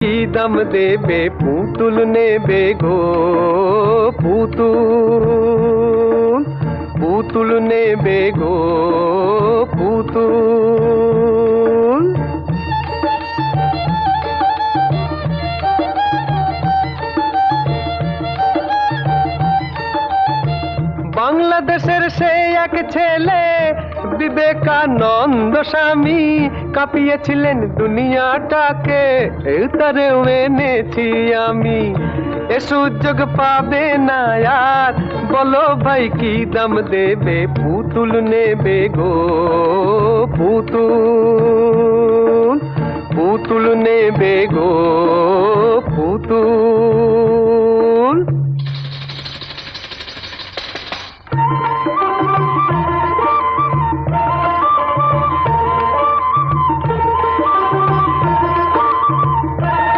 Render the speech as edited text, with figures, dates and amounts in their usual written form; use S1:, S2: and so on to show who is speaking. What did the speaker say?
S1: কি দাম দেবে পুতুল নেবে গো পুতুল, পুতুল নেবে গো পুতুল। বাংলাদেশের সেই এক ছেলে বিবেকানন্দ স্বামী কাঁপিয়েছিলেন দুনিয়াটাকে, তারেও এনেছি আমি। এ সুযোগ পাবে না আর, বলো ভাই কি দাম দেবে পুতুল নেবে গো পুতুল, পুতুল নেবে গো পুতুল।